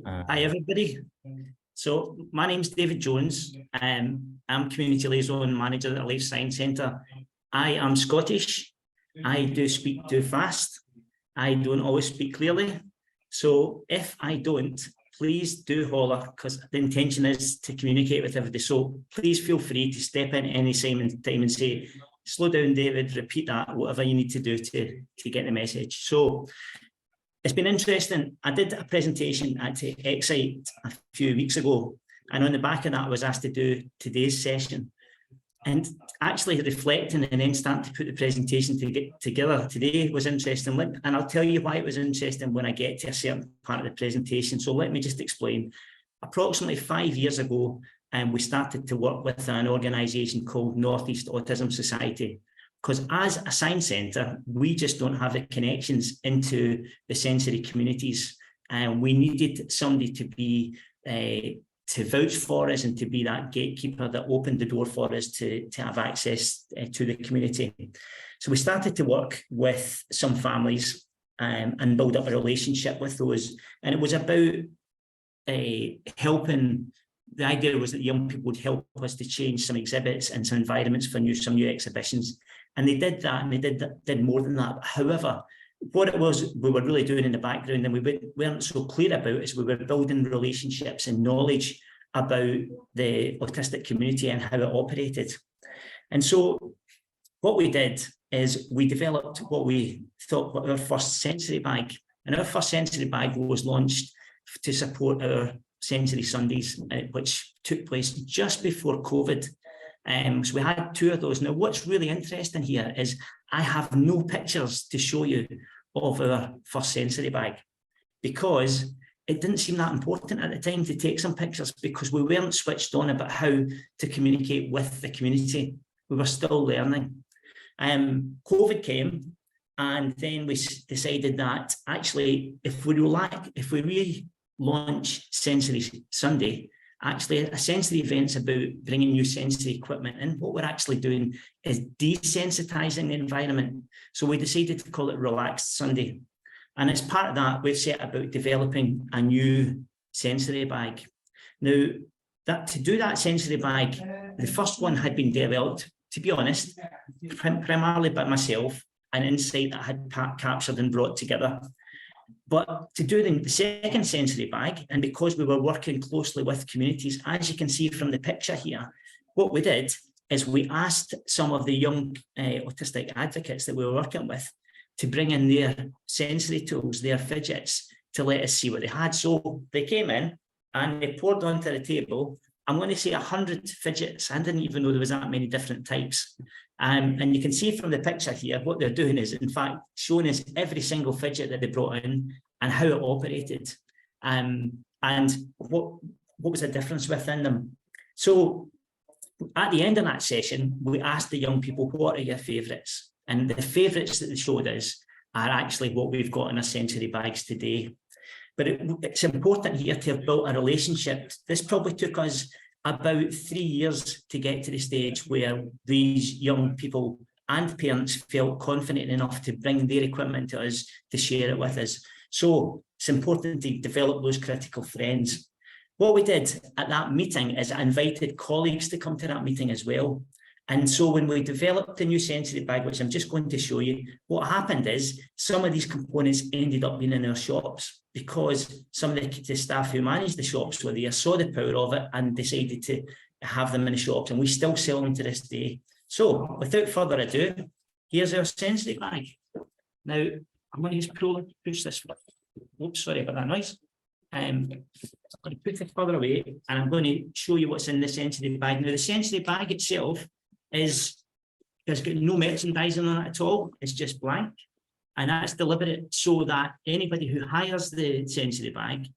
Hi everybody. So my name's David Jones. I'm Community Liaison Manager at the Life Science Centre. I am Scottish. I do speak too fast. I don't always speak clearly. So if I don't, please do holler, because the intention is to communicate with everybody. So please feel free to step in any time and say, slow down, David, repeat that, whatever you need to do to get the message. So it's been interesting. I did a presentation at Excite a few weeks ago, and on the back of that, I was asked to do today's session. And actually reflecting and then starting to put the presentation together today was interesting. And I'll tell you why it was interesting when I get to a certain part of the presentation. So let me just explain. Approximately 5 years ago, we started to work with an organisation called Northeast Autism Society, because as a science centre, we just don't have the connections into the sensory communities. And we needed somebody to be to vouch for us and to be that gatekeeper that opened the door for us to have access to the community. So we started to work with some families and build up a relationship with those. And it was about helping. The idea was that young people would help us to change some exhibits and some environments for some new exhibitions. And they did that, and they did more than that. However, what it was we were really doing in the background, and we weren't so clear about, is we were building relationships and knowledge about the autistic community and how it operated. And so what we did is we developed what we thought was our first sensory bag. And our first sensory bag was launched to support our Sensory Sundays, which took place just before COVID. So we had 2 of those. Now, what's really interesting here is I have no pictures to show you of our first sensory bag, because it didn't seem that important at the time to take some pictures, because we weren't switched on about how to communicate with the community. We were still learning. COVID came, and then we decided that actually, if we relaunch Sensory Sunday, actually a sensory event's about bringing new sensory equipment in. What we're actually doing is desensitizing the environment. So we decided to call it Relaxed Sunday. And as part of that, we've set about developing a new sensory bag. Now, to do that sensory bag, the first one had been developed, to be honest, primarily by myself, an insight that I had captured and brought together. But to do the second sensory bag, and because we were working closely with communities, as you can see from the picture here, what we did is we asked some of the young autistic advocates that we were working with to bring in their sensory tools, their fidgets, to let us see what they had. So they came in and they poured onto the table, I'm going to say 100 fidgets. I didn't even know there was that many different types. And you can see from the picture here, what they're doing is, in fact, showing us every single fidget that they brought in and how it operated, and what was the difference within them. So at the end of that session, we asked the young people, what are your favourites? And the favourites that they showed us are actually what we've got in our sensory bags today. But it's important here to have built a relationship. This probably took us about 3 years to get to the stage where these young people and parents felt confident enough to bring their equipment to us, to share it with us. So it's important to develop those critical friends. What we did at that meeting is I invited colleagues to come to that meeting as well. And so when we developed the new sensory bag, which I'm just going to show you, what happened is some of these components ended up being in our shops, because some of the staff who managed the shops were there, saw the power of it and decided to have them in the shops, and we still sell them to this day. So without further ado, here's our sensory bag. Now, I'm going to just push this. Oops, sorry about that noise. I'm going to put it further away, and I'm going to show you what's in the sensory bag. Now, the sensory bag itself has got no merchandising on it at all. It's just blank. And that's deliberate so that anybody who hires the sensory bag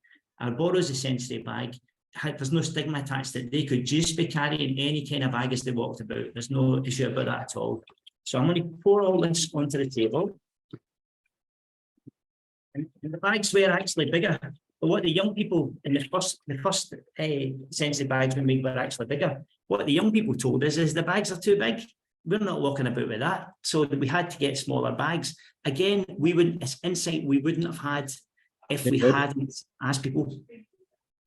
or borrows the sensory bag, there's no stigma attached to it. They could just be carrying any kind of bag as they walked about. There's no issue about that at all. So I'm going to pour all this onto the table. And the bags were actually bigger. But what the young people in the first sensory bags we made were actually bigger. What the young people told us is the bags are too big. We're not walking about with that. So we had to get smaller bags. Again, it's insight we wouldn't have had if we hadn't asked people.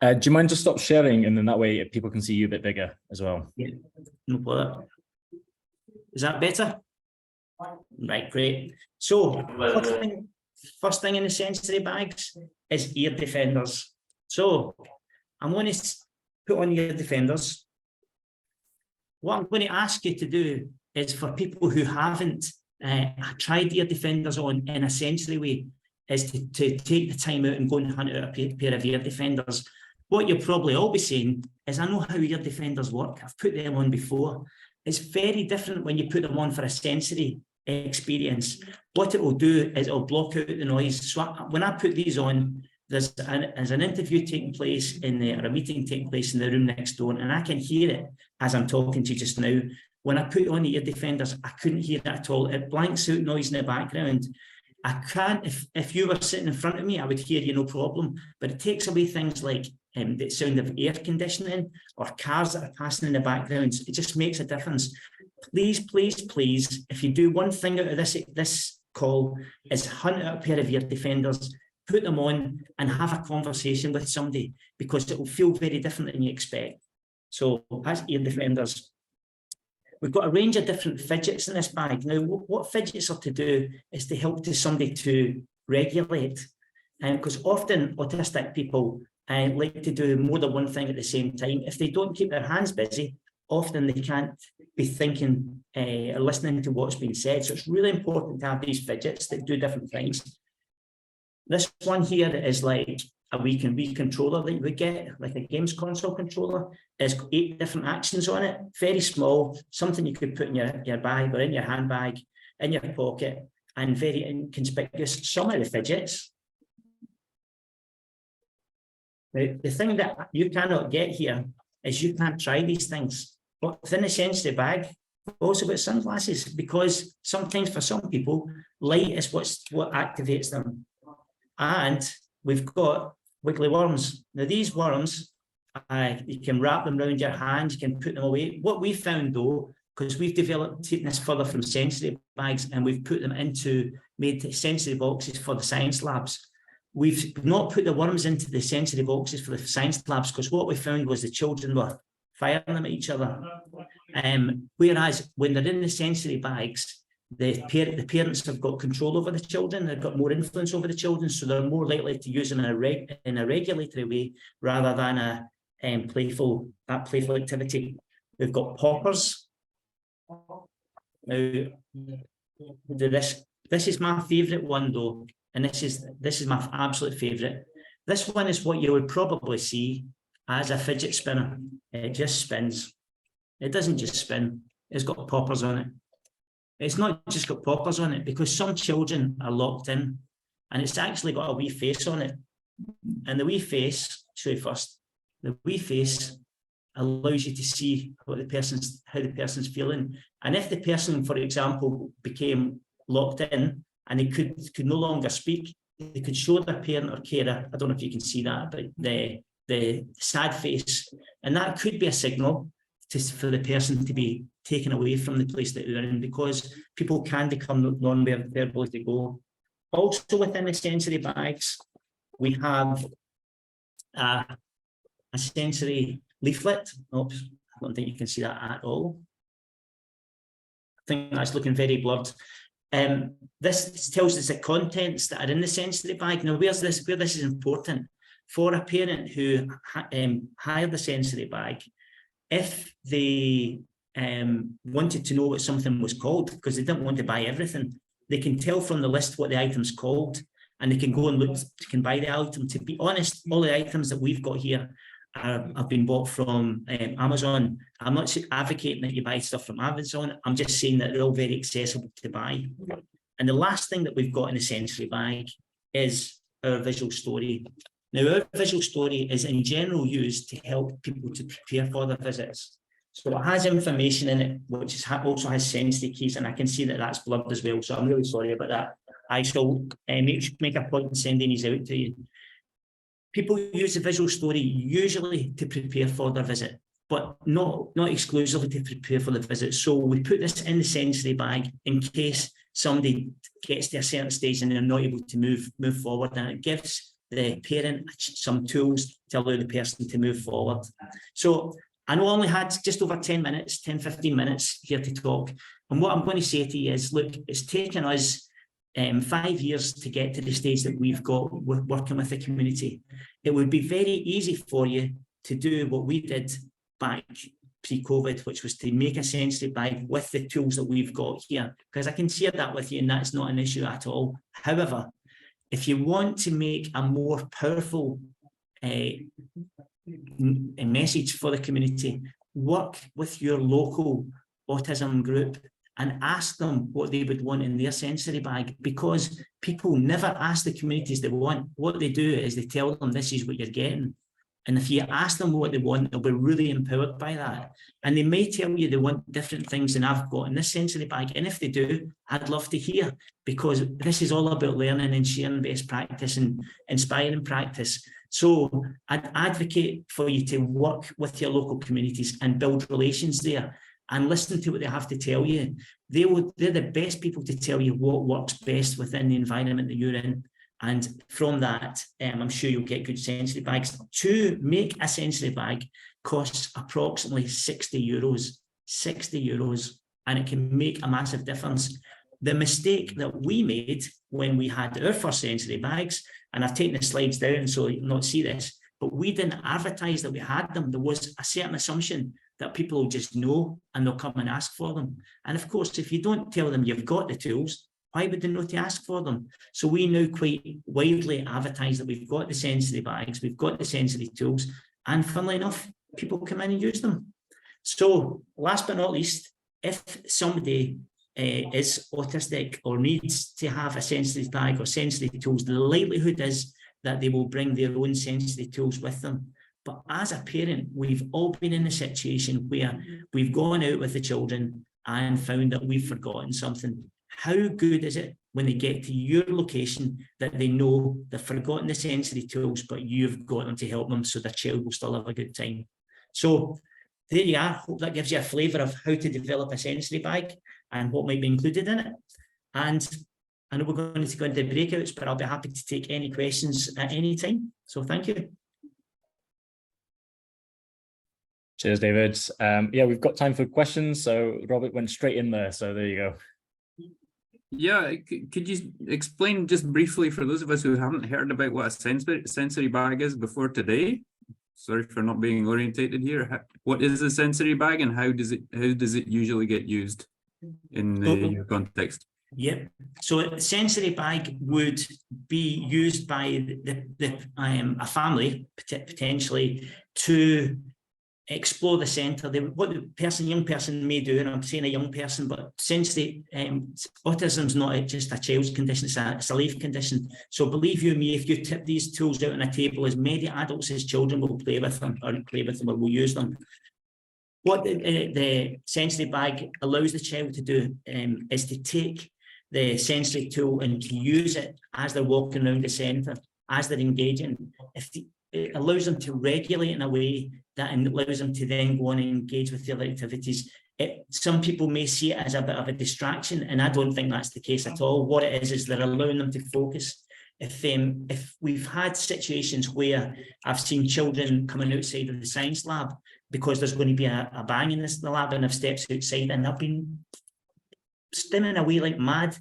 Do you mind just stop sharing, and then that way people can see you a bit bigger as well? Yeah, no bother. Is that better? Right, great. So first thing in the sensory bags is ear defenders. So I'm going to put on ear defenders. What I'm going to ask you to do is, for people who haven't tried ear defenders on in a sensory way, is to take the time out and go and hunt out a pair of ear defenders. What you'll probably all be saying is, I know how ear defenders work. I've put them on before. It's very different when you put them on for a sensory experience. What it will do is it'll block out the noise. So when I put these on, there's an interview taking place in there, or a meeting taking place in the room next door, and I can hear it as I'm talking to you just now. When I put on the ear defenders, I couldn't hear it at all. It blanks out noise in the background. I can't, if you were sitting in front of me, I would hear you no problem, but it takes away things like the sound of air conditioning or cars that are passing in the background. It just makes a difference. Please, please, please, if you do one thing out of this call, is hunt out a pair of ear defenders, put them on and have a conversation with somebody, because it will feel very different than you expect. So that's ear defenders. We've got a range of different fidgets in this bag. Now, what fidgets are to do is to help somebody to regulate. Because often autistic people like to do more than one thing at the same time. If they don't keep their hands busy, often they can't be thinking or listening to what's being said. So it's really important to have these fidgets that do different things. This one here is like a Wii controller that you would get, like a games console controller. It's got 8 different actions on it, very small, something you could put in your bag or in your handbag, in your pocket, and very inconspicuous. Some of the fidgets. Now, the thing that you cannot get here is you can't try these things. But within the sensory bag, we've also got sunglasses, because sometimes for some people, light is what activates them. And we've got wiggly worms. Now, these worms, you can wrap them around your hand, you can put them away. What we found, though, because we've taken this further from sensory bags, and we've put them made sensory boxes for the science labs. We've not put the worms into the sensory boxes for the science labs, because what we found was the children were firing them at each other. Whereas when they're in the sensory bags, the parents have got control over the children, they've got more influence over the children, so they're more likely to use them in a regulatory way rather than a playful activity. We've got poppers. Now, this is my favourite one, though, and this is my absolute favourite. This one is what you would probably see as a fidget spinner. It just spins. It doesn't just spin. It's got poppers on it. It's not just got poppers on it, because some children are locked in, and it's actually got a wee face on it. And the wee face, show you first, the wee face allows you to see how the person's feeling. And if the person, for example, became locked in and they could no longer speak, they could show their parent or carer, I don't know if you can see that, but the sad face, and that could be a signal for the person to be taken away from the place that they're in, because people can become non-verbal to go. Also within the sensory bags, we have a sensory leaflet. Oops, I don't think you can see that at all. I think that's looking very blurred. This tells us the contents that are in the sensory bag. Now, where this is important, for a parent who hired the sensory bag, if they wanted to know what something was called, because they didn't want to buy everything, they can tell from the list what the item's called, and they can go and look, can buy the item. To be honest, all the items that we've got here have been bought from Amazon. I'm not advocating that you buy stuff from Amazon. I'm just saying that they're all very accessible to buy. And the last thing that we've got in the sensory bag is our visual story. Now, our visual story is in general used to help people to prepare for their visits. So it has information in it, which also has sensory keys, and I can see that that's blurred as well. So I'm really sorry about that. I shall make a point in sending these out to you. People use the visual story usually to prepare for their visit, but not exclusively to prepare for the visit. So we put this in the sensory bag in case somebody gets to a certain stage and they're not able to move forward, and it gives the parent some tools to allow the person to move forward. So I know I only had just over 10 minutes, 10, 15 minutes here to talk. And what I'm going to say to you is, look, it's taken us 5 years to get to the stage that we've got working with the community. It would be very easy for you to do what we did back pre-COVID, which was to make a sensory bag with the tools that we've got here, because I can share that with you and that's not an issue at all. However, if you want to make a more powerful a message for the community, work with your local autism group and ask them what they would want in their sensory bag, because people never ask the communities they want. What they do is they tell them this is what you're getting. And if you ask them what they want, they'll be really empowered by that. And they may tell you they want different things than I've got in this sensory bag. And if they do, I'd love to hear, because this is all about learning and sharing best practice and inspiring practice. So I'd advocate for you to work with your local communities and build relations there and listen to what they have to tell you. They're the best people to tell you what works best within the environment that you're in. And from that, I'm sure you'll get good sensory bags. To make a sensory bag costs approximately 60 euros, 60 euros, and it can make a massive difference. The mistake that we made when we had our first sensory bags, and I've taken the slides down so you'll not see this, but we didn't advertise that we had them. There was a certain assumption that people will just know and they'll come and ask for them. And of course, if you don't tell them you've got the tools, why would they know to ask for them? So we now quite widely advertise that we've got the sensory bags, we've got the sensory tools, and funnily enough, people come in and use them. So last but not least, if somebody is autistic or needs to have a sensory bag or sensory tools, the likelihood is that they will bring their own sensory tools with them. But as a parent, we've all been in a situation where we've gone out with the children and found that we've forgotten something. How good is it when they get to your location that they know they've forgotten the sensory tools, but you've got them to help them so their child will still have a good time? So there you are. Hope that gives you a flavour of how to develop a sensory bag and what might be included in it. And I know we're going to go into breakouts, but I'll be happy to take any questions at any time. So thank you. Cheers, David. Yeah, we've got time for questions. So Robert went straight in there. So there you go. Yeah, could you explain just briefly for those of us who haven't heard about what a sensory bag is before today? Sorry for not being orientated here. What is a sensory bag and how does it usually get used in the context? Yep. So a sensory bag would be used by a family potentially to explore the centre. What the young person may do, and I'm saying a young person, but sensory autism is not just a child's condition, it's a life condition. So believe you me, if you tip these tools out on a table, as many adults as children will play with them or will use them. What the sensory bag allows the child to do is to take the sensory tool and to use it as they're walking around the centre, as they're engaging. It allows them to regulate in a way that allows them to then go on and engage with the other activities. Some people may see it as a bit of a distraction, and I don't think that's the case at all. What it is they're allowing them to focus. If we've had situations where I've seen children coming outside of the science lab because there's going to be a bang in the lab and I've steps outside and they've been stimming away like mad.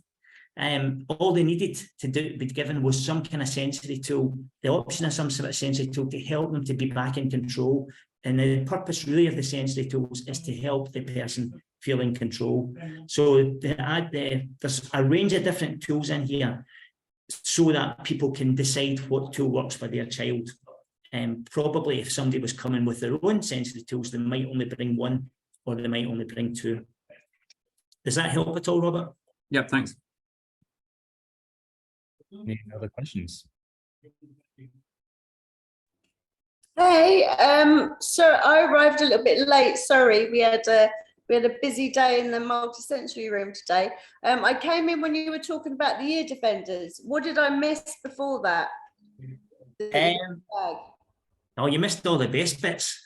All they needed to be given was some kind of sensory tool, the option of some sort of sensory tool to help them to be back in control. And the purpose really of the sensory tools is to help the person feel in control. So there's a range of different tools in here so that people can decide what tool works for their child. Probably if somebody was coming with their own sensory tools, they might only bring one or they might only bring two. Does that help at all, Robert? Yeah, thanks. Any other questions? Hey, so I arrived a little bit late. Sorry, we had a busy day in the multi-sensory room today. I came in when you were talking about the ear defenders. What did I miss before that? Oh, you missed all the best bits.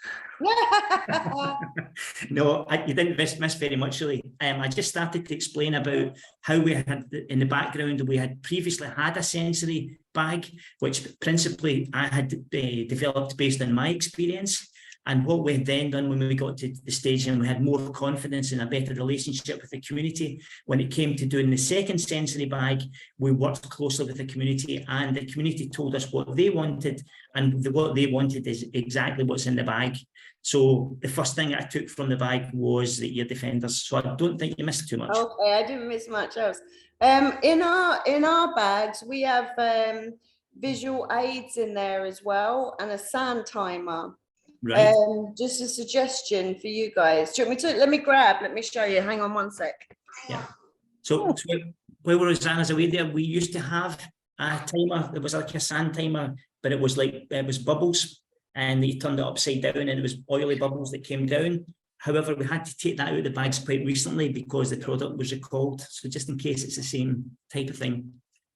No, you didn't miss very much, really. I just started to explain about how we had, in the background, we had previously had a sensory bag, which principally I had developed based on my experience. And what we had then done when we got to the stage and we had more confidence and a better relationship with the community, when it came to doing the second sensory bag, we worked closely with the community, and the community told us what they wanted, and what they wanted is exactly what's in the bag. So the first thing I took from the bag was the ear defenders. So I don't think you missed too much. Okay, I didn't miss much else. In our bags, we have visual aids in there as well, and a sound timer. Right. Just a suggestion for you guys. Do you want me to, let me show you. Hang on one sec. Yeah. So where Rosanna's away there, we used to have a timer. It was like a sand timer, but it was bubbles, and you turned it upside down and it was oily bubbles that came down. However, we had to take that out of the bags quite recently because the product was recalled. So just in case it's the same type of thing.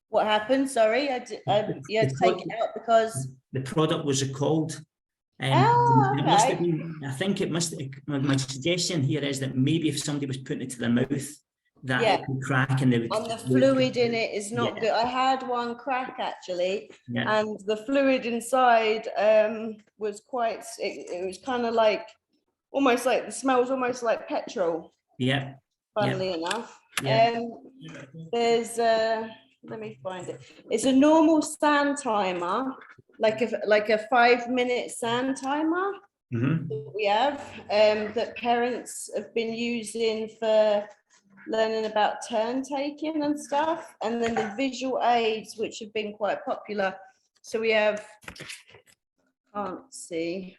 What happened? Sorry, you had to take it out because the product was recalled. And it must have been, I think it must, my suggestion here is that maybe if somebody was putting it to their mouth, that it would crack and they would. And the fluid in it is not good. I had one crack actually, and the fluid inside was quite, it was kind of like, almost like, the smell was almost like petrol. Yeah. Funnily enough. There's, let me find it. It's a normal sand timer, like a 5-minute sand timer that we have, that parents have been using for learning about turn taking and stuff, and then the visual aids, which have been quite popular. So we have, can't see,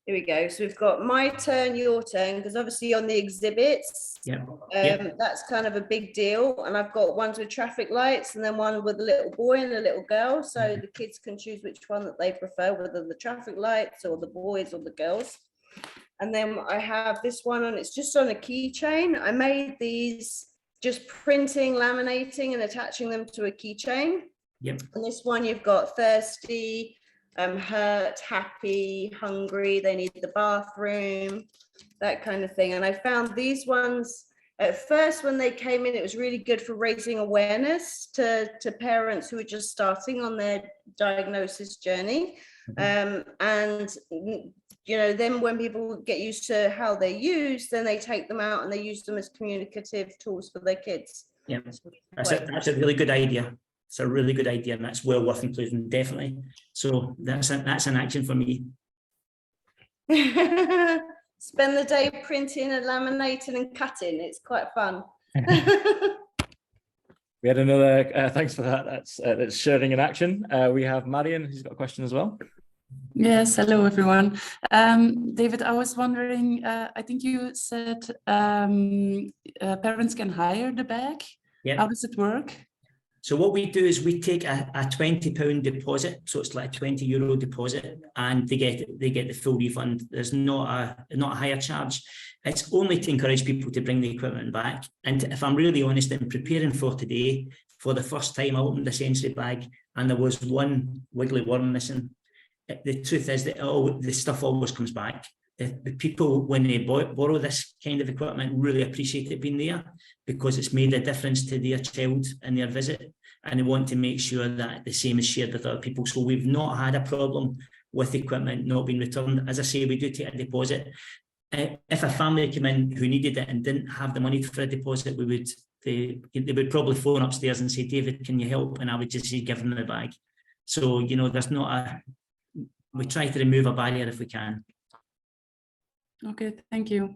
here we go. So we've got my turn, your turn, because obviously on the exhibits, that's kind of a big deal. And I've got ones with traffic lights and then one with a little boy and a little girl. So the kids can choose which one that they prefer, whether the traffic lights or the boys or the girls. And then I have this one, and it's just on a keychain. I made these just printing, laminating and attaching them to a keychain. And this one you've got thirsty, hurt, happy, hungry, they need the bathroom, that kind of thing. And I found these ones, at first when they came in, it was really good for raising awareness to parents who are just starting on their diagnosis journey. And you know, then when people get used to how they're used, then they take them out and they use them as communicative tools for their kids. That's a really good idea. It's a really good idea, and that's well worth including, definitely. So that's an action for me. Spend the day printing and laminating and cutting. It's quite fun. We had another, thanks for that. That's sharing in action. We have Marion, who's got a question as well. Yes, hello everyone. David, I was wondering, I think you said parents can hire the bag. How does it work? So what we do is we take a £20 deposit, so it's like a €20 deposit, and they get the full refund. There's not a higher charge. It's only to encourage people to bring the equipment back. And if I'm really honest, in preparing for today, for the first time, I opened the sensory bag and there was one wiggly worm missing. The truth is that the stuff always comes back. The people, when they borrow this kind of equipment, really appreciate it being there because it's made a difference to their child and their visit, and they want to make sure that the same is shared with other people. So we've not had a problem with equipment not being returned. As I say, we do take a deposit. If a family came in who needed it and didn't have the money for a deposit, they would probably phone upstairs and say, David, can you help? And I would just say, give them the bag. So, you know, we try to remove a barrier if we can. Okay, thank you.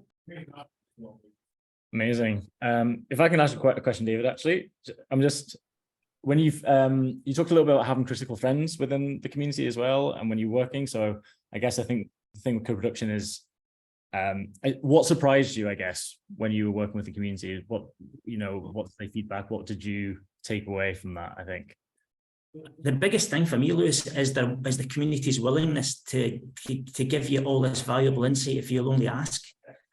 Amazing. If I can ask a question, David, actually, when you talked a little bit about having critical friends within the community as well, and when you're working. So I think the thing with co-production is, what surprised you, I guess, when you were working with the community? What's their feedback? What did you take away from that, I think? The biggest thing for me, Lewis, is the community's willingness to give you all this valuable insight if you'll only ask,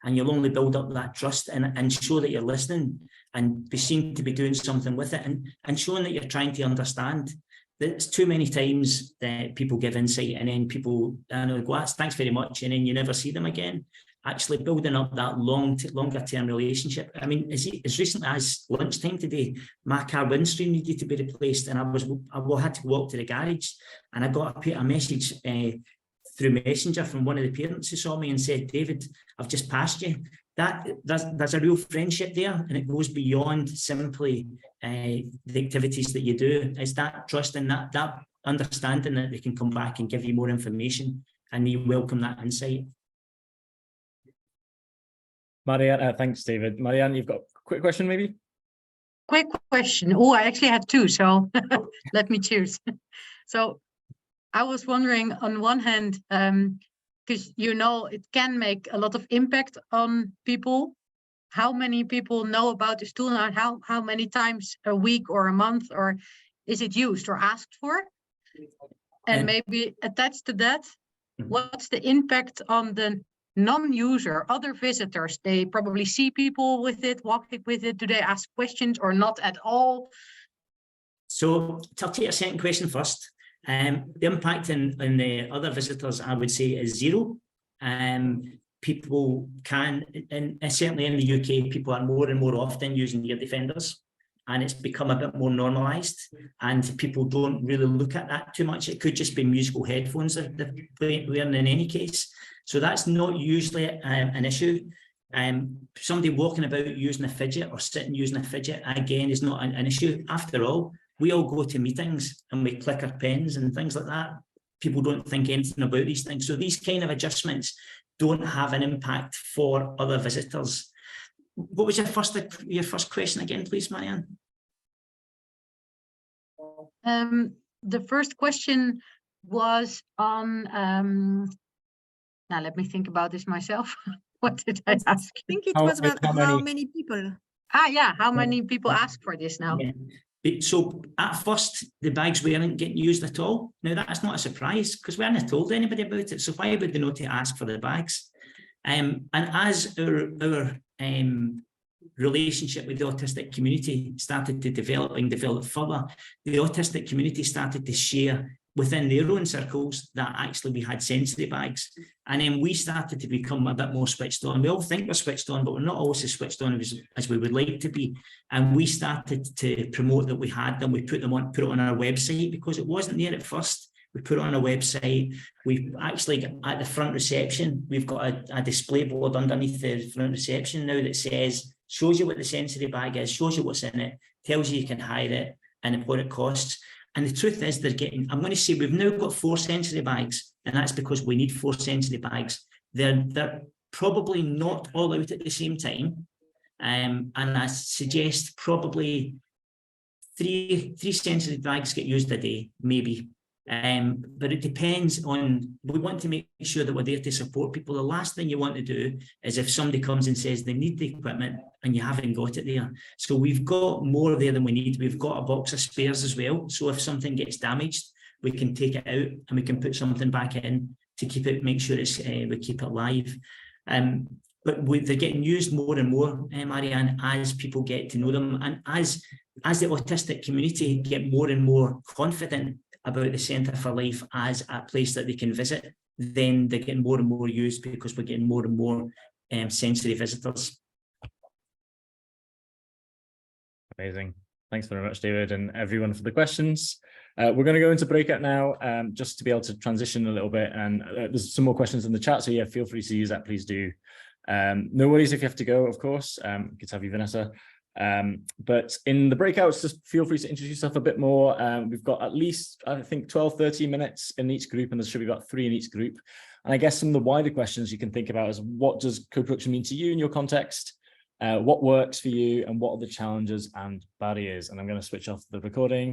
and you'll only build up that trust and show that you're listening and be seen to be doing something with it, and showing that you're trying to understand. There's too many times that people give insight and then people, I know, go, thanks very much, and then you never see them again. Actually building up that longer term relationship. I mean, as recently as lunchtime today, my car windscreen needed to be replaced, and I had to walk to the garage, and I got a message through Messenger from one of the parents who saw me and said, David, I've just passed you. There's a real friendship there, and it goes beyond simply the activities that you do. It's that trust and that understanding that they can come back and give you more information, and we welcome that insight. Marianne, thanks, David. Marianne, you've got a quick question, maybe? Quick question. Oh, I actually had two, so let me choose. So I was wondering, on one hand, because it can make a lot of impact on people. How many people know about this tool, and how many times a week or a month, or is it used or asked for? And maybe attached to that, what's the impact on the non-user, other visitors? They probably see people with it, walking with it. Do they ask questions or not at all? So I'll take a second question first. The impact on the other visitors, I would say, is zero. People can, and certainly in the UK, people are more and more often using ear defenders, and it's become a bit more normalised, and people don't really look at that too much. It could just be musical headphones that they're wearing in any case. So that's not usually an issue. Somebody walking about using a fidget or sitting using a fidget, again, is not an issue. After all, we all go to meetings and we click our pens and things like that. People don't think anything about these things. So these kind of adjustments don't have an impact for other visitors. What was your first question again, please, Marianne? The first question was on, now let me think about this myself. What did I ask? I think it was about how many people. Yeah, how many people ask for this now? Yeah. So at first, the bags weren't getting used at all. Now, that's not a surprise because we hadn't told anybody about it. So why would they know to ask for the bags? And as our relationship with the autistic community started to develop further, the autistic community started to share within their own circles that actually we had sensory bags. And then we started to become a bit more switched on. We all think we're switched on, but we're not always as switched on as we would like to be. And we started to promote that we had them. We put it on our website because it wasn't there at first. We put it on our website. We've actually, at the front reception, we've got a display board underneath the front reception now that shows you what the sensory bag is, shows you what's in it, tells you can hire it and what it costs. And the truth is I'm going to say we've now got 4 sensory bags, and that's because we need 4 sensory bags. They're probably not all out at the same time. And I suggest probably three sensory bags get used a day, maybe. But it depends on, we want to make sure that we're there to support people. The last thing you want to do is if somebody comes and says they need the equipment and you haven't got it there. So we've got more there than we need. We've got a box of spares as well. So if something gets damaged, we can take it out and we can put something back in to keep it, make sure we keep it live. But they're getting used more and more, Marianne, as people get to know them. And as the autistic community get more and more confident about the Centre for Life as a place that they can visit, then they're getting more and more used because we're getting more and more sensory visitors. Amazing. Thanks very much, David, and everyone for the questions. We're going to go into breakout now, just to be able to transition a little bit. And there's some more questions in the chat, so yeah, feel free to use that, please do. No worries if you have to go, of course. Good to have you, Vanessa. But in the breakouts, just feel free to introduce yourself a bit more. We've got at least, I think, 12-13 minutes in each group, and there should be about 3 in each group. And I guess some of the wider questions you can think about is, what does co-production mean to you in your context? What works for you, and what are the challenges and barriers? And I'm going to switch off the recording